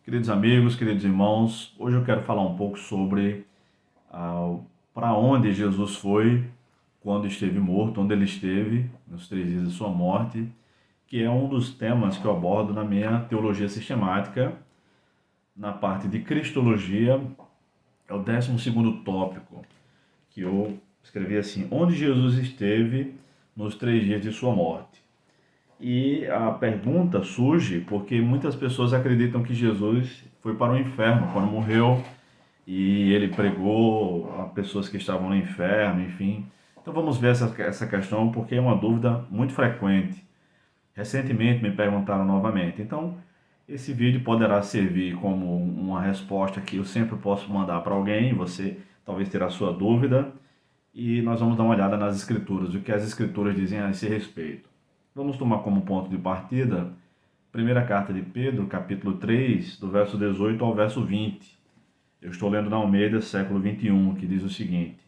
Queridos amigos, queridos irmãos, hoje eu quero falar um pouco sobre para onde Jesus foi quando esteve morto, onde ele esteve nos 3 dias de sua morte, que é um dos temas que eu abordo na minha teologia sistemática, na parte de Cristologia, é o 12º tópico, que eu escrevi assim: onde Jesus esteve nos 3 dias de sua morte. E a pergunta surge porque muitas pessoas acreditam que Jesus foi para o inferno quando morreu e ele pregou a pessoas que estavam no inferno, enfim. Então vamos ver essa questão porque é uma dúvida muito frequente. Recentemente me perguntaram novamente. Então esse vídeo poderá servir como uma resposta que eu sempre posso mandar para alguém, você talvez terá sua dúvida, e nós vamos dar uma olhada nas escrituras, o que as escrituras dizem a esse respeito. Vamos tomar como ponto de partida primeira carta de Pedro, capítulo 3, do verso 18 ao verso 20. Eu estou lendo na Almeida, século 21, que diz o seguinte: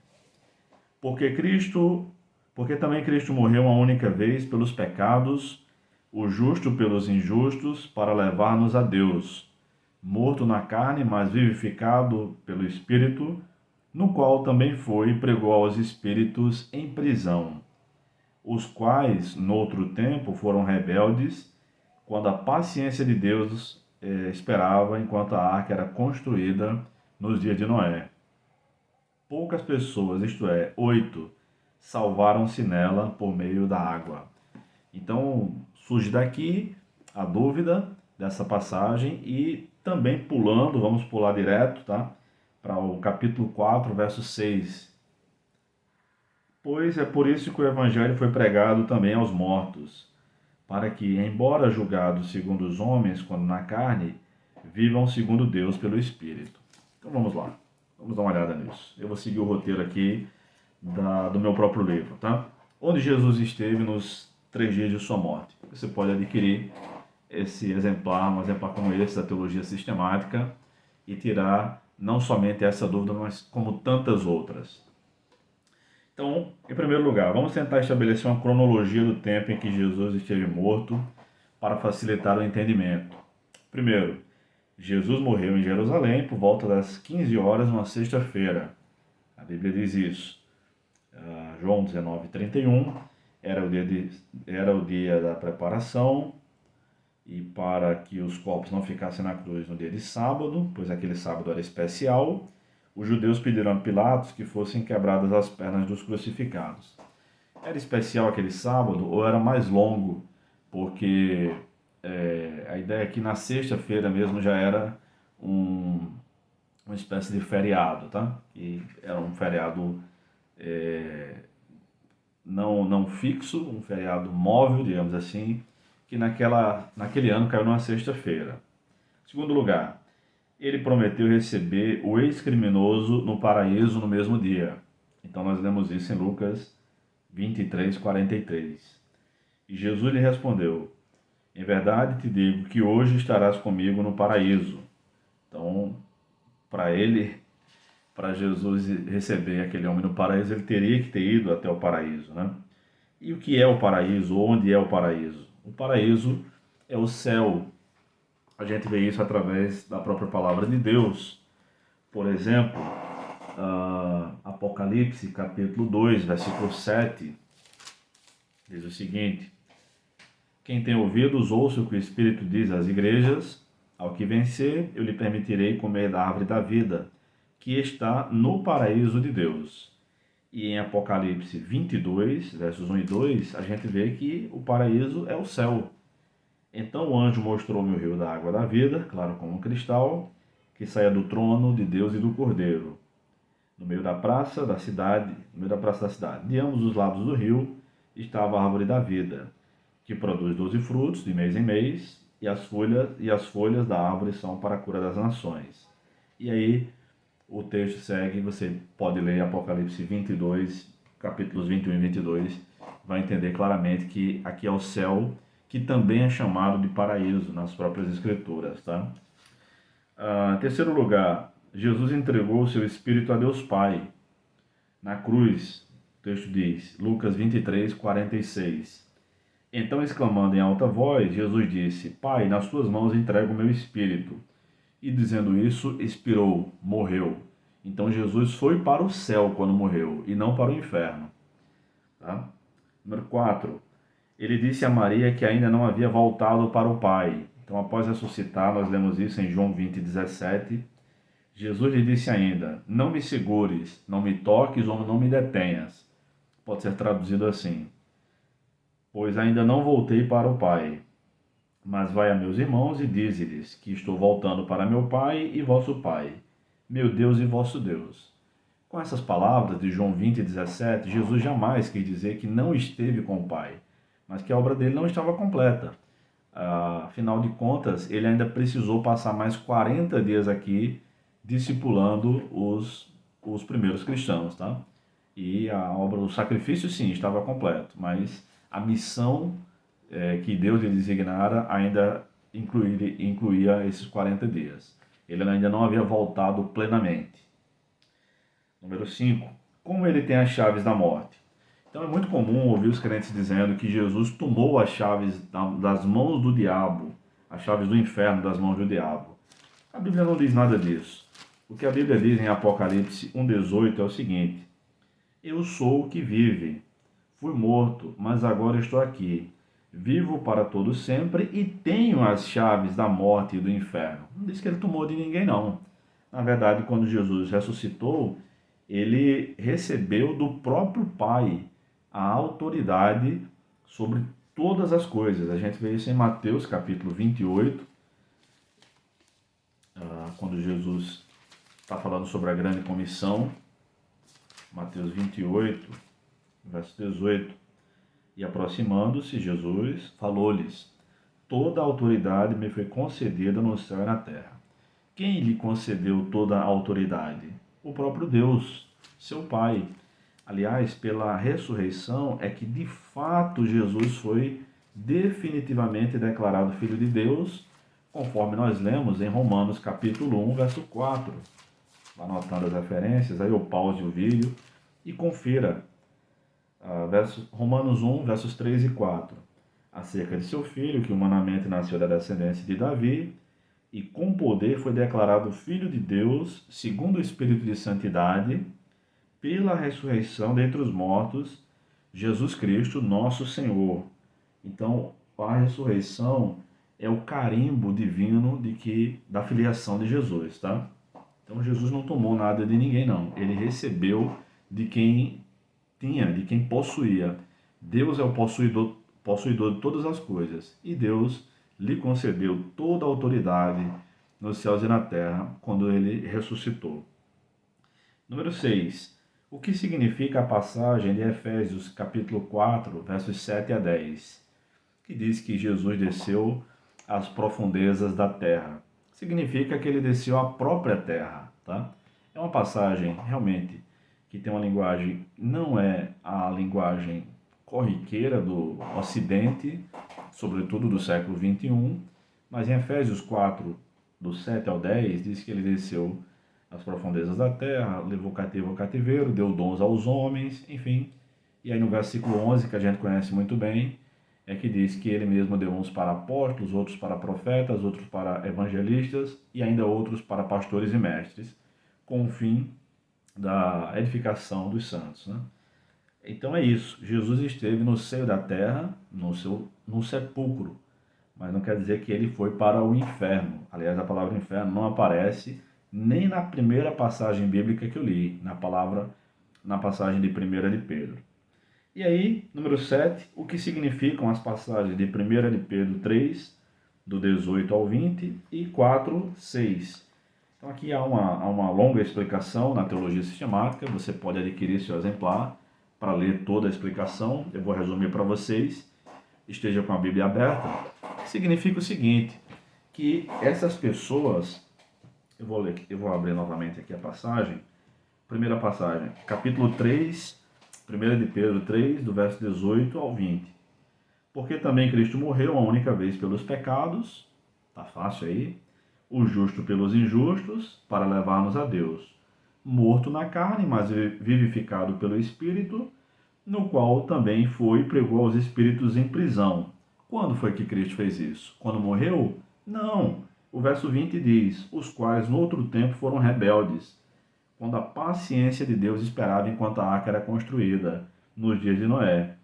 porque também Cristo morreu uma única vez pelos pecados, o justo pelos injustos, para levar-nos a Deus, morto na carne, mas vivificado pelo Espírito, no qual também foi e pregou aos espíritos em prisão, os quais, noutro tempo, foram rebeldes, quando a paciência de Deus esperava enquanto a arca era construída nos dias de Noé. Poucas pessoas, isto é, 8, salvaram-se nela por meio da água. Então, surge daqui a dúvida dessa passagem e também pulando, vamos pular direto, tá? Para o capítulo 4, verso 6. Pois é por isso que o Evangelho foi pregado também aos mortos, para que, embora julgados segundo os homens, quando na carne, vivam segundo Deus pelo Espírito. Então vamos lá, vamos dar uma olhada nisso. Eu vou seguir o roteiro aqui do meu próprio livro, tá? Onde Jesus esteve nos 3 dias de sua morte. Você pode adquirir esse exemplar, um exemplar como esse da Teologia Sistemática, e tirar não somente essa dúvida, mas como tantas outras. Então, em primeiro lugar, vamos tentar estabelecer uma cronologia do tempo em que Jesus esteve morto para facilitar o entendimento. Primeiro, Jesus morreu em Jerusalém por volta das 15 horas, numa sexta-feira. A Bíblia diz isso. João 19:31, era o dia da preparação, e para que os corpos não ficassem na cruz no dia de sábado, pois aquele sábado era especial, os judeus pediram a Pilatos que fossem quebradas as pernas dos crucificados. Era especial aquele sábado ou era mais longo? Porque a ideia é que na sexta-feira mesmo já era uma espécie de feriado, tá? E era um feriado não fixo, um feriado móvel, digamos assim, que naquele ano caiu numa sexta-feira. Segundo lugar, ele prometeu receber o ex-criminoso no paraíso no mesmo dia. Então nós lemos isso em Lucas 23:43. E Jesus lhe respondeu: em verdade te digo que hoje estarás comigo no paraíso. Então, para Jesus receber aquele homem no paraíso, ele teria que ter ido até o paraíso, né? E o que é o paraíso? Onde é o paraíso? O paraíso é o céu. A gente vê isso através da própria palavra de Deus. Por exemplo, Apocalipse, capítulo 2, versículo 7, diz o seguinte: quem tem ouvidos, ouça o que o Espírito diz às igrejas. Ao que vencer, eu lhe permitirei comer da árvore da vida, que está no paraíso de Deus. E em Apocalipse 22, versos 1 e 2, a gente vê que o paraíso é o céu. Então o anjo mostrou-me o rio da água da vida, claro como um cristal, que saía do trono de Deus e do Cordeiro, no meio da praça da cidade, De ambos os lados do rio estava a árvore da vida, que produz 12 frutos de mês em mês, e as folhas da árvore são para a cura das nações. E aí o texto segue, você pode ler Apocalipse 22, capítulos 21 e 22, vai entender claramente que aqui é o céu, que também é chamado de paraíso nas próprias escrituras, tá? Em terceiro lugar, Jesus entregou o seu Espírito a Deus Pai. Na cruz, o texto diz, Lucas 23:46. Então, exclamando em alta voz, Jesus disse: Pai, nas tuas mãos entrego o meu espírito. e dizendo isso, expirou, morreu. Então Jesus foi para o céu quando morreu e não para o inferno. Tá? Número 4. Ele disse a Maria que ainda não havia voltado para o Pai. Então, após ressuscitar, nós lemos isso em João 20:17. Jesus lhe disse ainda: Não me segures, não me toques ou não me detenhas. Pode ser traduzido assim: Pois ainda não voltei para o Pai. Mas vai a meus irmãos e dize-lhes que estou voltando para meu Pai e vosso Pai, meu Deus e vosso Deus. Com essas palavras de João 20:17, Jesus jamais quis dizer que não esteve com o Pai, mas que a obra dele não estava completa. Afinal de contas, ele ainda precisou passar mais 40 dias aqui discipulando os primeiros cristãos, tá? E a obra, o sacrifício sim, estava completo, mas a missão que Deus lhe designara ainda incluía esses 40 dias. Ele ainda não havia voltado plenamente. Número 5. Como ele tem as chaves da morte? Então é muito comum ouvir os crentes dizendo que Jesus tomou as chaves das mãos do diabo, as chaves do inferno das mãos do diabo. A Bíblia não diz nada disso. O que a Bíblia diz em Apocalipse 1,18 é o seguinte: Eu sou o que vive. Fui morto, mas agora estou aqui. Vivo para todo sempre e tenho as chaves da morte e do inferno. Não diz que ele tomou de ninguém, não. Na verdade, quando Jesus ressuscitou, ele recebeu do próprio Pai a autoridade sobre todas as coisas. A gente vê isso em Mateus capítulo 28, quando Jesus está falando sobre a grande comissão. Mateus 28, verso 18. E aproximando-se, Jesus falou-lhes: Toda a autoridade me foi concedida no céu e na terra. Quem lhe concedeu toda a autoridade? O próprio Deus, seu Pai. Aliás, pela ressurreição é que de fato Jesus foi definitivamente declarado Filho de Deus, conforme nós lemos em Romanos capítulo 1, verso 4. Vá anotando as referências, aí eu pause o vídeo e confira. Romanos 1, versos 3 e 4. Acerca de seu filho, que humanamente nasceu da descendência de Davi, e com poder foi declarado Filho de Deus, segundo o Espírito de Santidade, pela ressurreição dentre os mortos, Jesus Cristo, nosso Senhor. Então, a ressurreição é o carimbo divino da filiação de Jesus, tá? Então, Jesus não tomou nada de ninguém, não. Ele recebeu de quem tinha, de quem possuía. Deus é o possuidor de todas as coisas. E Deus lhe concedeu toda a autoridade nos céus e na terra quando ele ressuscitou. Número 6. O que significa a passagem de Efésios capítulo 4, versos 7 a 10, que diz que Jesus desceu às profundezas da terra? Significa que ele desceu à própria terra, tá? É uma passagem realmente que tem uma linguagem, não é a linguagem corriqueira do Ocidente, sobretudo do século 21, mas em Efésios 4, do 7 ao 10, diz que ele desceu às profundezas da terra, levou cativo ao cativeiro, deu dons aos homens, enfim. E aí no versículo 11, que a gente conhece muito bem, é que diz que ele mesmo deu uns para apóstolos, outros para profetas, outros para evangelistas e ainda outros para pastores e mestres, com o fim da edificação dos santos, né? Então é isso, Jesus esteve no seio da terra, no sepulcro, mas não quer dizer que ele foi para o inferno. Aliás, a palavra inferno não aparece nem na primeira passagem bíblica que eu li, na passagem de 1 de Pedro. E aí, número 7, o que significam as passagens de 1 de Pedro 3, do 18 ao 20, e 4, 6. Então aqui há uma longa explicação na teologia sistemática, você pode adquirir seu exemplar para ler toda a explicação, eu vou resumir para vocês, esteja com a Bíblia aberta. Significa o seguinte, que essas pessoas, eu vou abrir novamente aqui a passagem, primeira passagem, capítulo 3, 1 de Pedro 3, do verso 18 ao 20. Porque também Cristo morreu uma única vez pelos pecados, tá fácil aí, o justo pelos injustos, para levar-nos a Deus. Morto na carne, mas vivificado pelo Espírito, no qual também foi e pregou aos espíritos em prisão. Quando foi que Cristo fez isso? Quando morreu? Não. O verso 20 diz: os quais no outro tempo foram rebeldes, quando a paciência de Deus esperava enquanto a arca era construída, nos dias de Noé.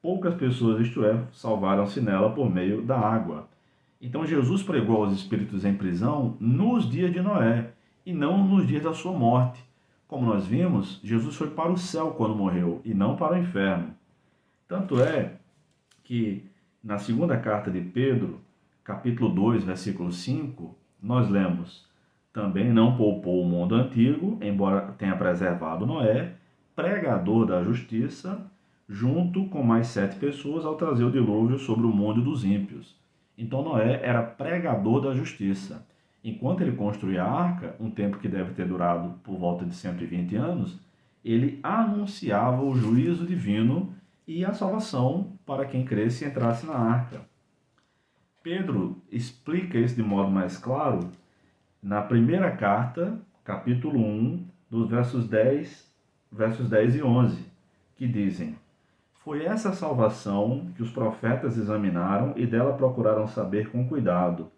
Poucas pessoas, isto é, salvaram-se nela por meio da água. Então Jesus pregou aos espíritos em prisão nos dias de Noé, e não nos dias da sua morte. Como nós vimos, Jesus foi para o céu quando morreu, e não para o inferno. Tanto é que na segunda carta de Pedro, capítulo 2, versículo 5, nós lemos: também não poupou o mundo antigo, embora tenha preservado Noé, pregador da justiça, junto com mais 7 pessoas, ao trazer o dilúvio sobre o mundo dos ímpios. Então Noé era pregador da justiça. Enquanto ele construía a arca, um tempo que deve ter durado por volta de 120 anos, ele anunciava o juízo divino e a salvação para quem cresce e entrasse na arca. Pedro explica isso de modo mais claro na primeira carta, capítulo 1, dos versos 10 e 11, que dizem: foi essa salvação que os profetas examinaram e dela procuraram saber com cuidado,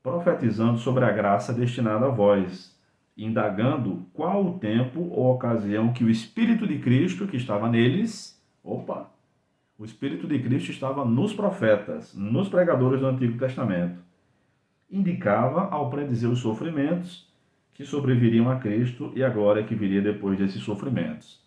profetizando sobre a graça destinada a vós, indagando qual o tempo ou ocasião que o Espírito de Cristo que estava neles, o Espírito de Cristo estava nos profetas, nos pregadores do Antigo Testamento, indicava ao predizer os sofrimentos que sobreviriam a Cristo e a glória que viria depois desses sofrimentos.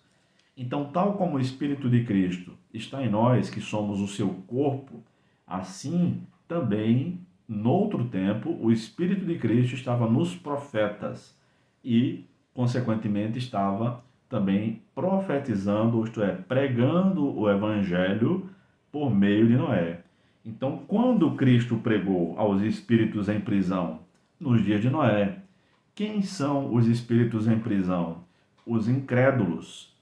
Então, tal como o Espírito de Cristo está em nós, que somos o seu corpo, assim também, noutro tempo, o Espírito de Cristo estava nos profetas e, consequentemente, estava também profetizando, isto é, pregando o Evangelho por meio de Noé. Então, quando Cristo pregou aos espíritos em prisão? Nos dias de Noé. Quem são os espíritos em prisão? Os incrédulos.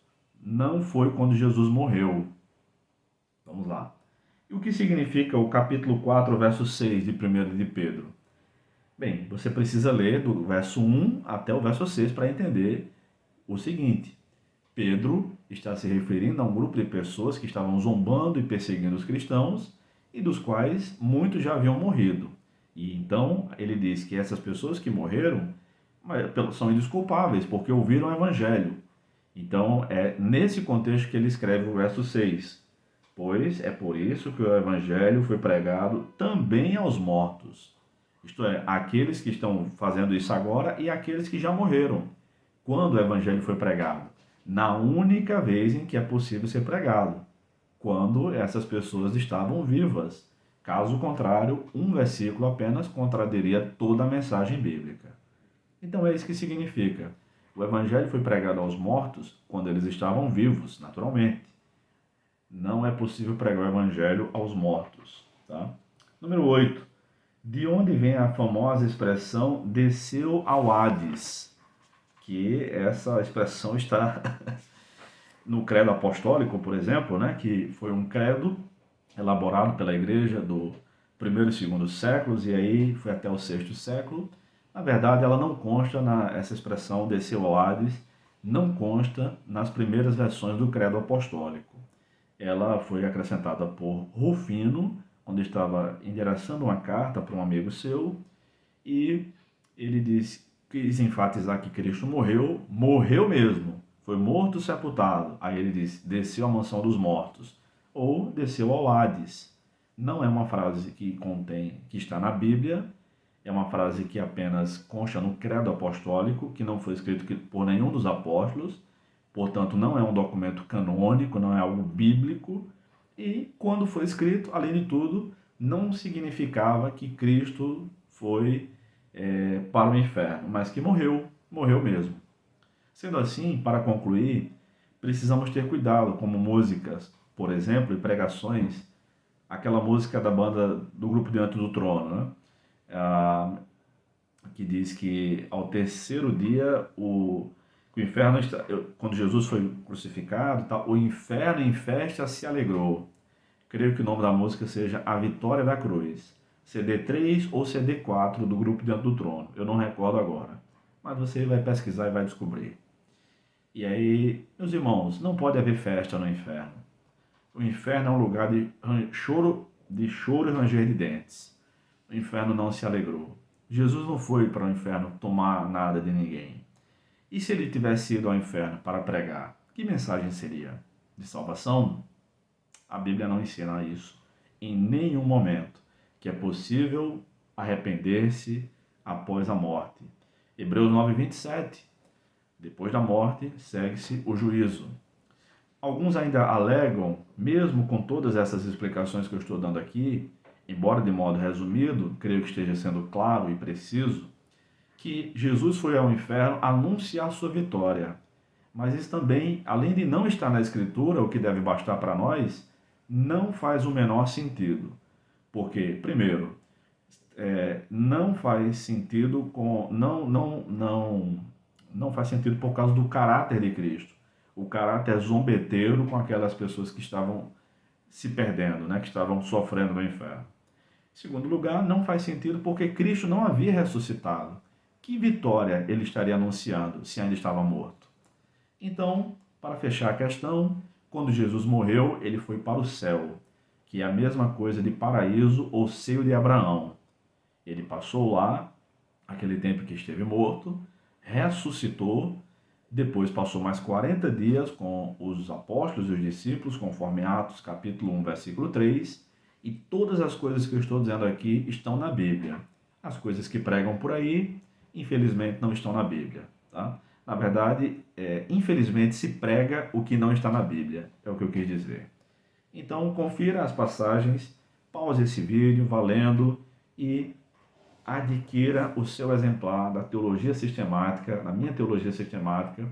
Não foi quando Jesus morreu. Vamos lá. E o que significa o capítulo 4, verso 6 de 1 de Pedro? Bem, você precisa ler do verso 1 até o verso 6 para entender o seguinte. Pedro está se referindo a um grupo de pessoas que estavam zombando e perseguindo os cristãos e dos quais muitos já haviam morrido. E então ele diz que essas pessoas que morreram são indesculpáveis porque ouviram o Evangelho. Então é nesse contexto que ele escreve o verso 6. Pois é por isso que o Evangelho foi pregado também aos mortos. Isto é, aqueles que estão fazendo isso agora e aqueles que já morreram. Quando o Evangelho foi pregado? Na única vez em que é possível ser pregado. Quando essas pessoas estavam vivas. Caso contrário, um versículo apenas contradiria toda a mensagem bíblica. Então é isso que significa. O Evangelho foi pregado aos mortos quando eles estavam vivos, naturalmente. Não é possível pregar o Evangelho aos mortos. Tá? Número 8. De onde vem a famosa expressão desceu ao Hades? Que essa expressão está no credo apostólico, por exemplo, né? Que foi um credo elaborado pela igreja do primeiro e segundo séculos, e aí foi até o sexto século. Na verdade, ela não consta, essa expressão desceu ao Hades, não consta nas primeiras versões do credo apostólico. Ela foi acrescentada por Rufino, quando estava endereçando uma carta para um amigo seu, e ele quis enfatizar que Cristo morreu mesmo, foi morto e sepultado. Aí ele diz, desceu à mansão dos mortos, ou desceu ao Hades. Não é uma frase que está na Bíblia, é uma frase que apenas consta no credo apostólico, que não foi escrito por nenhum dos apóstolos, portanto não é um documento canônico, não é algo bíblico, e quando foi escrito, além de tudo, não significava que Cristo foi para o inferno, mas que morreu mesmo. Sendo assim, para concluir, precisamos ter cuidado como músicas, por exemplo, e pregações, aquela música da banda do grupo Diante do Trono, né? Que diz que ao terceiro dia o inferno, quando Jesus foi crucificado, o inferno em festa se alegrou. Creio que o nome da música seja A Vitória da Cruz. CD3 ou CD4 do grupo Diante do Trono. Eu não recordo agora. Mas você vai pesquisar e vai descobrir. E aí, meus irmãos, não pode haver festa no inferno. O inferno é um lugar de choro e ranger de dentes. O inferno não se alegrou. Jesus não foi para o inferno tomar nada de ninguém. E se ele tivesse ido ao inferno para pregar, que mensagem seria? De salvação? A Bíblia não ensina isso em nenhum momento, que é possível arrepender-se após a morte. Hebreus 9:27. Depois da morte, segue-se o juízo. Alguns ainda alegam, mesmo com todas essas explicações que eu estou dando aqui, embora de modo resumido, creio que esteja sendo claro e preciso, que Jesus foi ao inferno anunciar sua vitória. Mas isso também, além de não estar na Escritura, o que deve bastar para nós, não faz o menor sentido. Porque, primeiro, não faz sentido não faz sentido por causa do caráter de Cristo. O caráter zombeteiro com aquelas pessoas que estavam se perdendo, né, que estavam sofrendo no inferno. Em segundo lugar, não faz sentido porque Cristo não havia ressuscitado. Que vitória ele estaria anunciando se ainda estava morto? Então, para fechar a questão, quando Jesus morreu, ele foi para o céu, que é a mesma coisa de paraíso ou seio de Abraão. Ele passou lá, aquele tempo que esteve morto, ressuscitou, depois passou mais 40 dias com os apóstolos e os discípulos, conforme Atos capítulo 1, versículo 3, e todas as coisas que eu estou dizendo aqui estão na Bíblia. As coisas que pregam por aí, infelizmente, não estão na Bíblia. Tá? Na verdade, infelizmente, se prega o que não está na Bíblia, é o que eu quis dizer. Então, confira as passagens, pause esse vídeo, valendo, e adquira o seu exemplar da Teologia Sistemática, da minha Teologia Sistemática.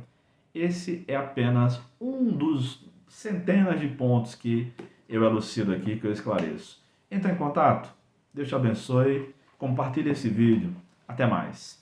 Esse é apenas um dos centenas de pontos que eu elucido aqui, que eu esclareço. Entre em contato, Deus te abençoe, compartilhe esse vídeo. Até mais.